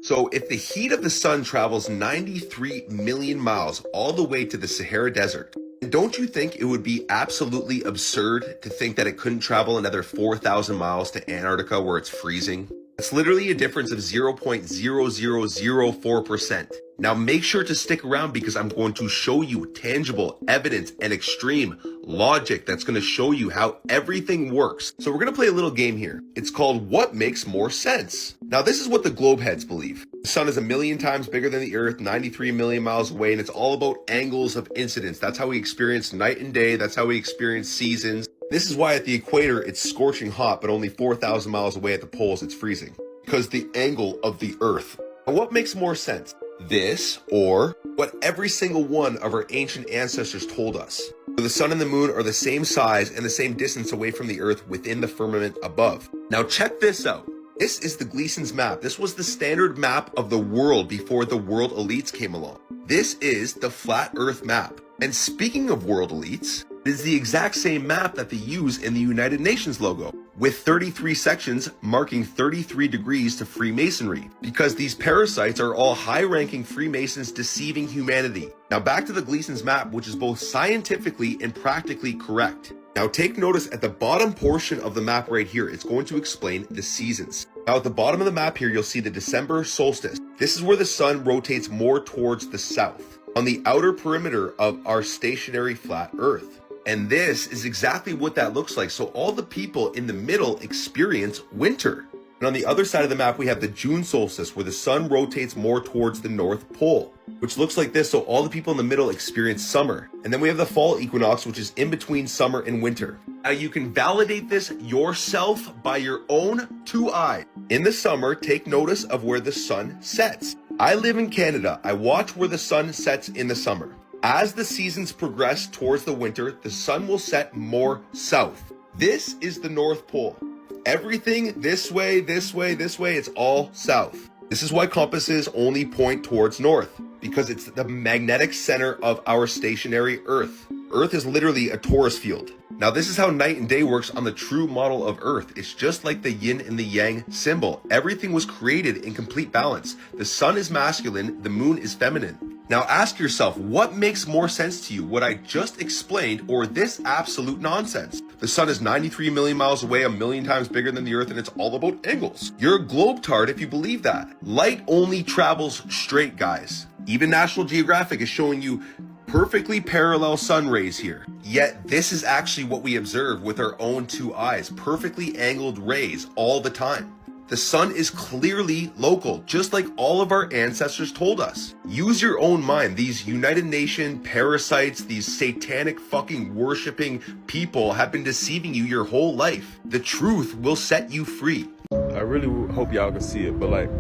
So if the heat of the sun travels 93 million miles all the way to the Sahara Desert, don't you think it would be absolutely absurd to think that it couldn't travel another 4,000 miles to Antarctica where it's freezing? It's literally a difference of 0.0004%. Now make sure to stick around because I'm going to show you tangible evidence and extreme logic that's going to show you how everything works. So we're going to play a little game here. It's called What Makes More Sense? Now this is what the globe heads believe. The sun is 1,000,000 times bigger than the earth, 93 million miles away, and it's all about angles of incidence. That's how we experience night and day. That's how we experience seasons. This is why at the equator it's scorching hot, but only 4,000 miles away at the poles it's freezing. Because the angle of the earth. Now what makes more sense? This or what every single one of our ancient ancestors told us. The sun and the moon are the same size and the same distance away from the earth within the firmament above. Now check this out. This is the Gleason's map. This was the standard map of the world before the world elites came along. This is the flat earth map. And speaking of world elites, it is the exact same map that they use in the United Nations logo, with 33 sections marking 33 degrees to Freemasonry, because these parasites are all high-ranking Freemasons deceiving humanity. Now back to the Gleason's map, which is both scientifically and practically correct. Now take notice at the bottom portion of the map right here, it's going to explain the seasons. Now at the bottom of the map here, you'll see the December solstice. This is where the sun rotates more towards the south, on the outer perimeter of our stationary flat earth. And this is exactly what that looks like. So all the people in the middle experience winter. And on the other side of the map, we have the June solstice, where the sun rotates more towards the North Pole, which looks like this. So all the people in the middle experience summer. And then we have the fall equinox, which is in between summer and winter. Now you can validate this yourself by your own two eyes. In the summer, take notice of where the sun sets. I live in Canada. I watch where the sun sets in the summer. As the seasons progress towards the winter, the sun will set more south. This is the North Pole. Everything this way, this way, this way, it's all south. This is why compasses only point towards north, because it's the magnetic center of our stationary Earth. Earth is literally a torus field. Now this is how night and day works on the true model of Earth. It's just like the yin and the yang symbol. Everything was created in complete balance. The sun is masculine, the moon is feminine. Now ask yourself, what makes more sense to you, what I just explained or this absolute nonsense? The sun is 93 million miles away, 1,000,000 times bigger than the earth, and it's all about angles. You're a globetard if you believe that. Light only travels straight, guys. Even National Geographic is showing you perfectly parallel sun rays here. Yet this is actually what we observe with our own two eyes, perfectly angled rays all the time. The sun is clearly local, just like all of our ancestors told us. Use your own mind. These United Nations parasites, these satanic fucking worshipping people have been deceiving you your whole life. The truth will set you free. I really hope y'all can see it, but like,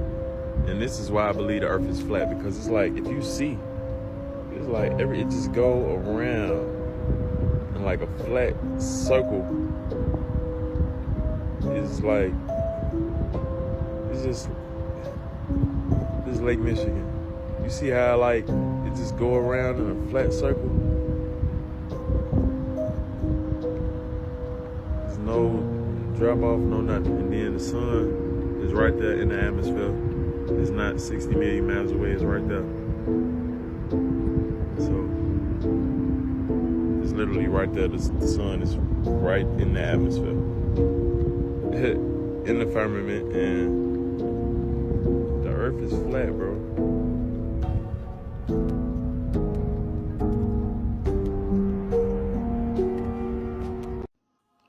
and this is why I believe the earth is flat, because it's like, if you see, it's like it just go around in like a flat circle. It's like, it's just, this is Lake Michigan. You see how like it just go around in a flat circle? There's no drop off, no nothing. And then the sun is right there in the atmosphere. It's not 60 million miles away, it's right there. So it's literally right there. The sun is right in the atmosphere, in the firmament, and the earth is flat, bro.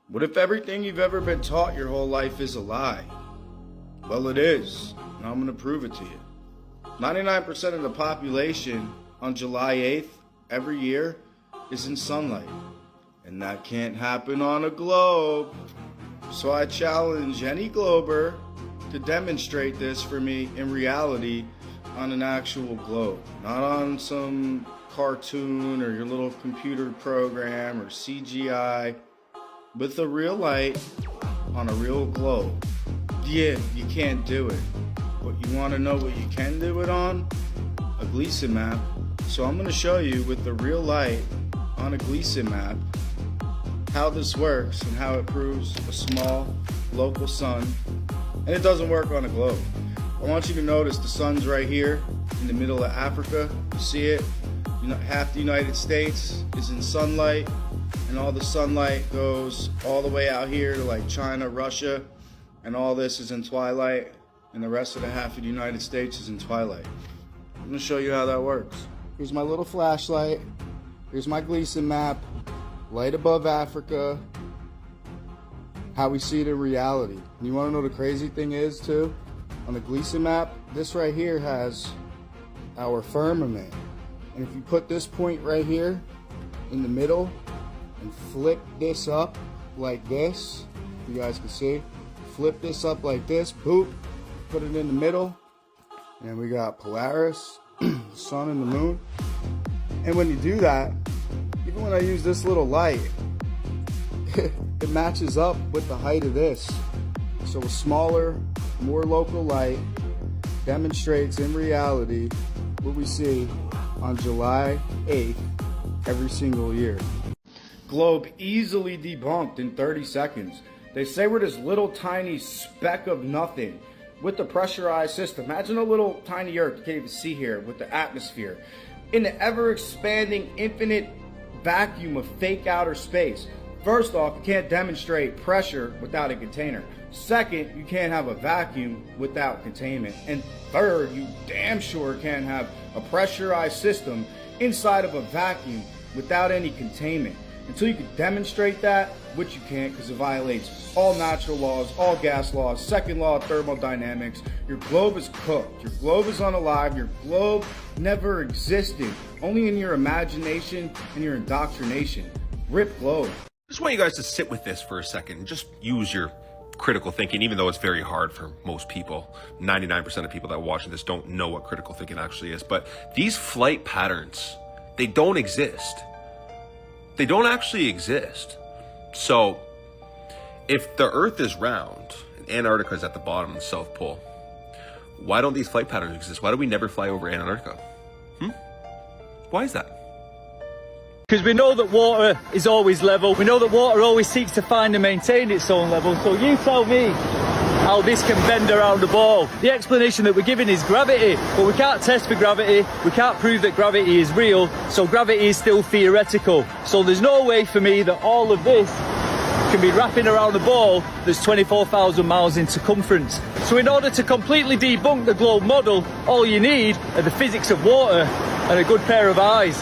What if everything you've ever been taught your whole life is a lie? Well, it is. And I'm going to prove it to you. 99% of the population on July 8th every year is in sunlight. And that can't happen on a globe. So I challenge any glober to demonstrate this for me in reality on an actual globe. Not on some cartoon or your little computer program or CGI. With a real light on a real globe. Yeah, you can't do it. But you want to know what you can do it on? A Gleason map. So I'm going to show you with the real light on a Gleason map how this works and how it proves a small local sun. And it doesn't work on a globe. I want you to notice the sun's right here in the middle of Africa. You see it? You know, half the United States is in sunlight, and all the sunlight goes all the way out here to like China, Russia, and all this is in twilight, and the rest of the half of the United States is in twilight. I'm gonna show you how that works. Here's my little flashlight. Here's my Gleason map. Light above Africa. How we see it in reality. And you wanna know the crazy thing is too? On the Gleason map, this right here has our firmament. And if you put this point right here in the middle and flip this up like this, you guys can see, flip this up like this, boop, put it in the middle, and we got Polaris, the sun and the moon. And when you do that, even when I use this little light, it matches up with the height of this. So a smaller, more local light demonstrates in reality what we see on July 8th every single year. Globe easily debunked in 30 seconds. They say we're this little tiny speck of nothing with the pressurized system. Imagine a little tiny Earth you can't even see here with the atmosphere in the ever-expanding infinite vacuum of fake outer space. First off, you can't demonstrate pressure without a container. Second, you can't have a vacuum without containment. And third, you damn sure can't have a pressurized system inside of a vacuum without any containment. Until you can demonstrate that, which you can't because it violates all natural laws, all gas laws, second law of thermodynamics, your globe is cooked. Your globe is unalive. Your globe never existed. Only in your imagination and your indoctrination. Rip globe. I just want you guys to sit with this for a second and just use your critical thinking, even though it's very hard for most people. 99% of people that are watching this don't know what critical thinking actually is. But these flight patterns, they don't exist. They don't actually exist. So if the Earth is round and Antarctica is at the bottom of the South Pole, why don't these flight patterns exist? Why do we never fly over Antarctica? Why is that? Because we know that water is always level. We know that water always seeks to find and maintain its own level. So you tell me how this can bend around the ball. The explanation that we're giving is gravity, but we can't test for gravity. We can't prove that gravity is real, so gravity is still theoretical. So there's no way for me that all of this can be wrapping around a ball that's 24,000 miles in circumference. So in order to completely debunk the globe model, all you need are the physics of water and a good pair of eyes.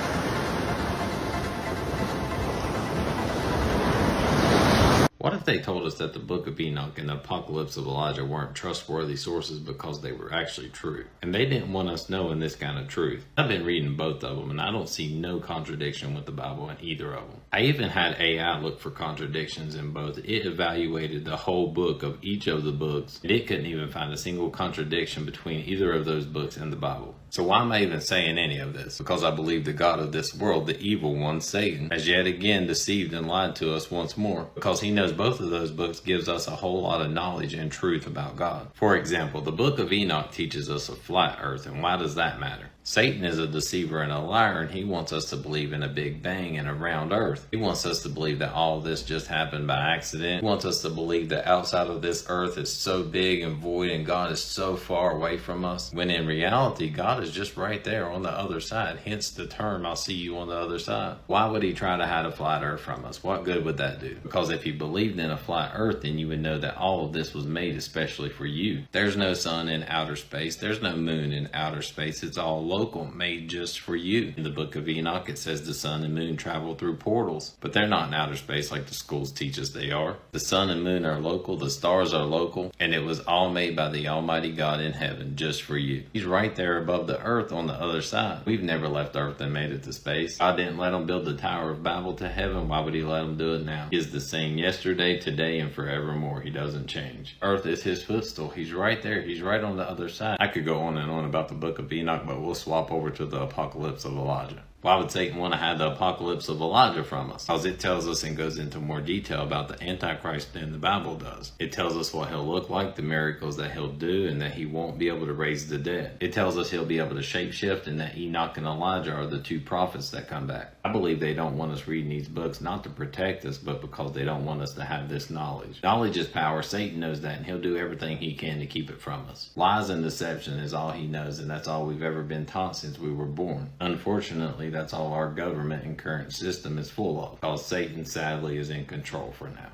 What if they told us that the Book of Enoch and the Apocalypse of Elijah weren't trustworthy sources because they were actually true? And they didn't want us knowing this kind of truth. I've been reading both of them and I don't see no contradiction with the Bible in either of them. I even had AI look for contradictions in both. It evaluated the whole book of each of the books and it couldn't even find a single contradiction between either of those books and the Bible. So why am I even saying any of this? Because I believe the God of this world, the evil one, Satan, has yet again deceived and lied to us once more. Because he knows both of those books gives us a whole lot of knowledge and truth about God. For example, the Book of Enoch teaches us a flat earth, and why does that matter? Satan is a deceiver and a liar, and he wants us to believe in a big bang and a round earth. He wants us to believe that all this just happened by accident. He wants us to believe that outside of this earth is so big and void and God is so far away from us, when in reality, God is just right there on the other side. Hence the term, I'll see you on the other side. Why would he try to hide a flat earth from us? What good would that do? Because if he believed in a flat earth, then you would know that all of this was made especially for you. There's no sun in outer space. There's no moon in outer space. It's all local, made just for you. In the Book of Enoch, it says the sun and moon travel through portals, but they're not in outer space like the schools teach us they are. The sun and moon are local, the stars are local, and it was all made by the Almighty God in heaven just for you. He's right there above the earth on the other side. We've never left earth and made it to space. God didn't let them build the Tower of Babel to heaven. Why would he let them do it now? He is the same yesterday, today, and forevermore. He doesn't change. Earth is his footstool. He's right there. He's right on the other side. I could go on and on about the Book of Enoch, but we'll swap over to the Apocalypse of Elijah. Why would Satan want to have the apocalypse of Elijah from us? Because it tells us and goes into more detail about the Antichrist than the Bible does. It tells us what he'll look like, the miracles that he'll do, and that he won't be able to raise the dead. It tells us he'll be able to shapeshift, and that Enoch and Elijah are the two prophets that come back. I believe they don't want us reading these books not to protect us, but because they don't want us to have this knowledge. Knowledge is power. Satan knows that, and he'll do everything he can to keep it from us. Lies and deception is all he knows, and that's all we've ever been taught since we were born. Unfortunately, that's all our government and current system is full of, because Satan sadly is in control for now.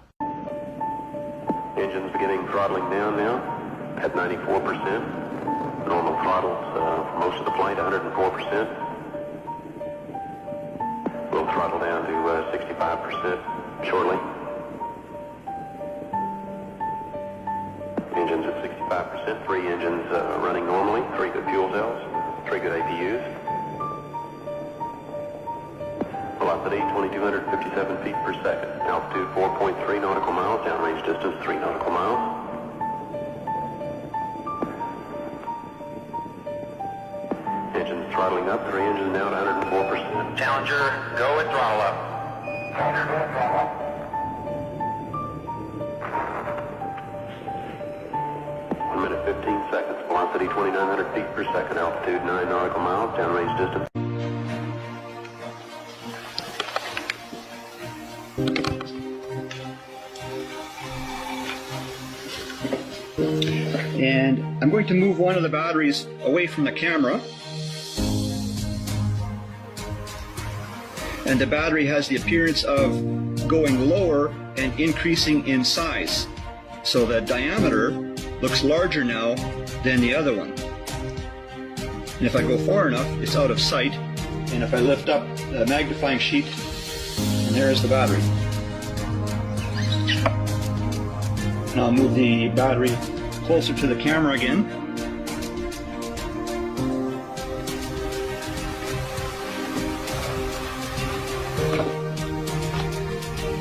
Engine's beginning throttling down now at 94%. Normal throttles for most of the flight, 104%. We'll throttle down to 65% shortly. Engines at 65%, 3 engines running normally, 3 good fuel cells, 3 good APUs. Velocity 2,257 feet per second. Altitude 4.3 nautical miles. Downrange distance 3 nautical miles. Engines throttling up. 3 engines now at 104%. Challenger, go and throttle up. 1 minute 15 seconds. Velocity 2,900 feet per second. Altitude 9 nautical miles. Downrange distance. And I'm going to move one of the batteries away from the camera. And the battery has the appearance of going lower and increasing in size. So the diameter looks larger now than the other one. And if I go far enough, it's out of sight. And if I lift up the magnifying sheet, and there is the battery. And I'll move the battery closer to the camera again.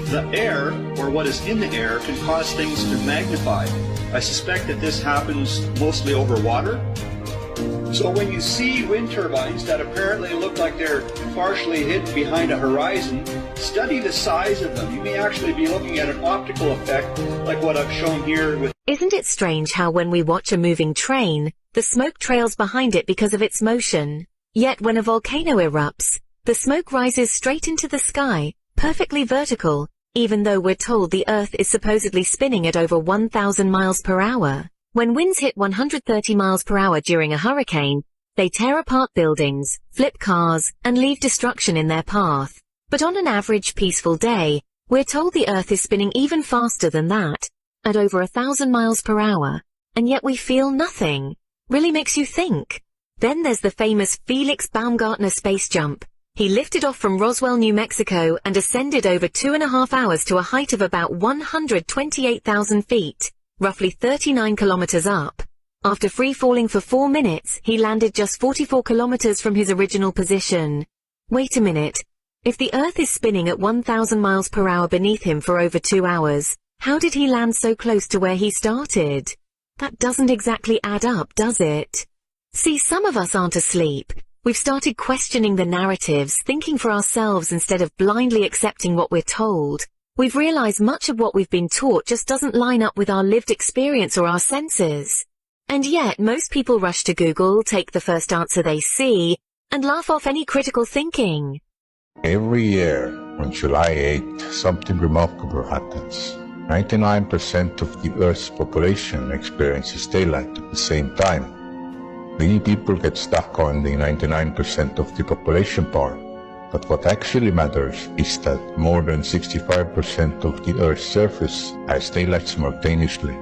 The air, or what is in the air, can cause things to magnify. I suspect that this happens mostly over water. So when you see wind turbines that apparently look like they're partially hidden behind a horizon, study the size of them. You may actually be looking at an optical effect like what I've shown here with. Isn't it strange how when we watch a moving train, the smoke trails behind it because of its motion? Yet when a volcano erupts, the smoke rises straight into the sky, perfectly vertical, even though we're told the Earth is supposedly spinning at over 1,000 miles per hour. When winds hit 130 miles per hour during a hurricane, they tear apart buildings, flip cars, and leave destruction in their path. But on an average peaceful day, we're told the Earth is spinning even faster than that, at over 1,000 miles per hour, and yet we feel nothing. Really makes you think. Then there's the famous Felix Baumgartner space jump. He lifted off from Roswell, New Mexico and ascended over 2.5 hours to a height of about 128,000 feet, roughly 39 kilometers up. After free falling for 4 minutes, he landed just 44 kilometers from his original position. Wait a minute. If the Earth is spinning at 1,000 miles per hour beneath him for over 2 hours, how did he land so close to where he started? That doesn't exactly add up, does it? See, some of us aren't asleep. We've started questioning the narratives, thinking for ourselves instead of blindly accepting what we're told. We've realized much of what we've been taught just doesn't line up with our lived experience or our senses. And yet, most people rush to Google, take the first answer they see, and laugh off any critical thinking. Every year, on July 8th, something remarkable happens. 99% of the Earth's population experiences daylight at the same time. Many people get stuck on the 99% of the population part, but what actually matters is that more than 65% of the Earth's surface has daylight simultaneously.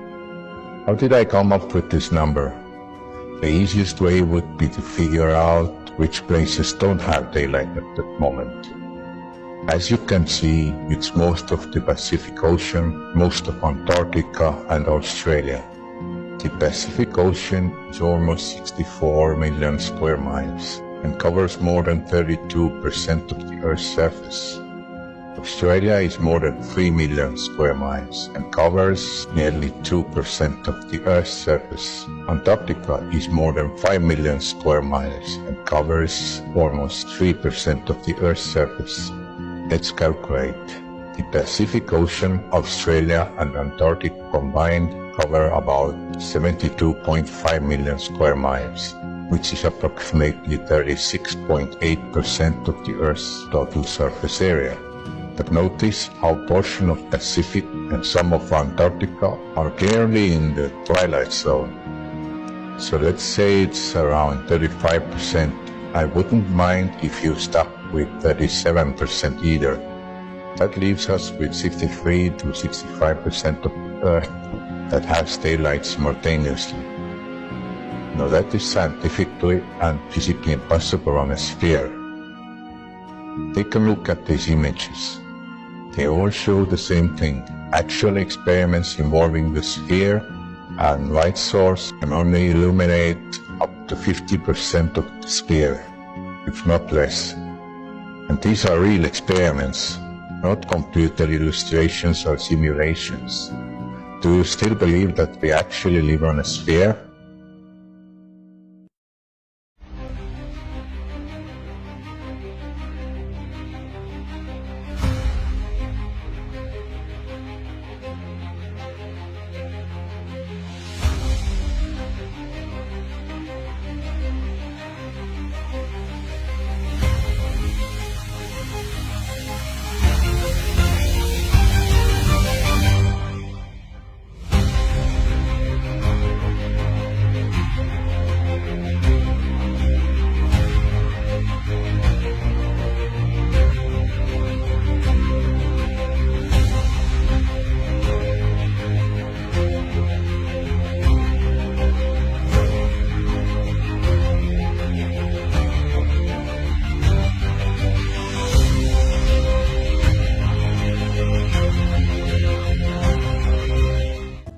How did I come up with this number? The easiest way would be to figure out which places don't have daylight at that moment. As you can see, it's most of the Pacific Ocean, most of Antarctica and Australia. The Pacific Ocean is almost 64 million square miles and covers more than 32% of the Earth's surface. Australia is more than 3 million square miles and covers nearly 2% of the Earth's surface. Antarctica is more than 5 million square miles and covers almost 3% of the Earth's surface. Let's calculate. The Pacific Ocean, Australia and Antarctica combined cover about 72.5 million square miles, which is approximately 36.8% of the Earth's total surface area. But notice how portion of Pacific and some of Antarctica are clearly in the twilight zone. So let's say it's around 35%. I wouldn't mind if you stuck with 37% either. That leaves us with 63 to 65% of Earth that has daylight simultaneously. Now that is scientifically and physically impossible on a sphere. Take a look at these images. They all show the same thing. Actual experiments involving the sphere and light source can only illuminate up to 50% of the sphere, if not less. And these are real experiments, not computer illustrations or simulations. Do you still believe that we actually live on a sphere?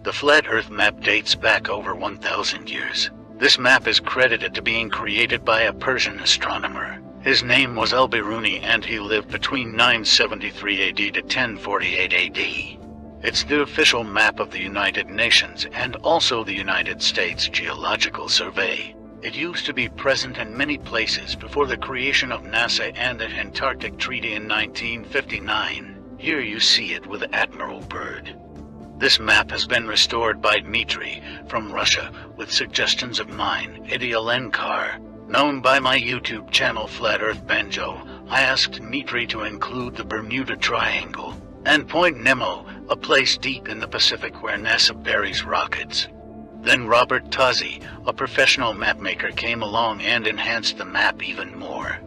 The Flat Earth map dates back over 1,000 years. This map is credited to being created by a Persian astronomer. His name was Al-Biruni and he lived between 973 AD to 1048 AD. It's the official map of the United Nations and also the United States Geological Survey. It used to be present in many places before the creation of NASA and the Antarctic Treaty in 1959. Here you see it with Admiral Byrd. This map has been restored by Dmitry from Russia with suggestions of mine, Eddie Alenkar. Known by my YouTube channel Flat Earth Banjo, I asked Dmitry to include the Bermuda Triangle and Point Nemo, a place deep in the Pacific where NASA buries rockets. Then Robert Tozzi, a professional mapmaker, came along and enhanced the map even more.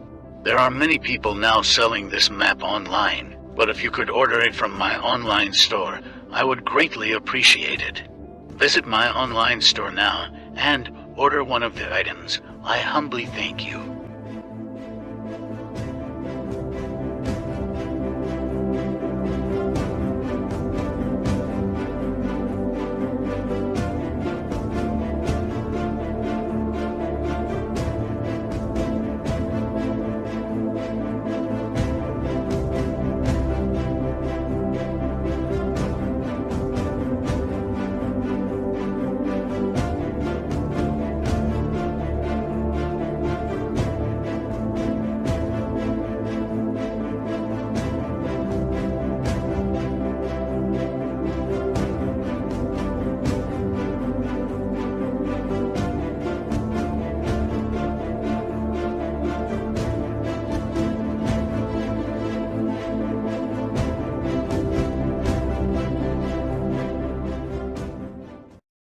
There are many people now selling this map online, but if you could order it from my online store, I would greatly appreciate it. Visit my online store now and order one of the items. I humbly thank you.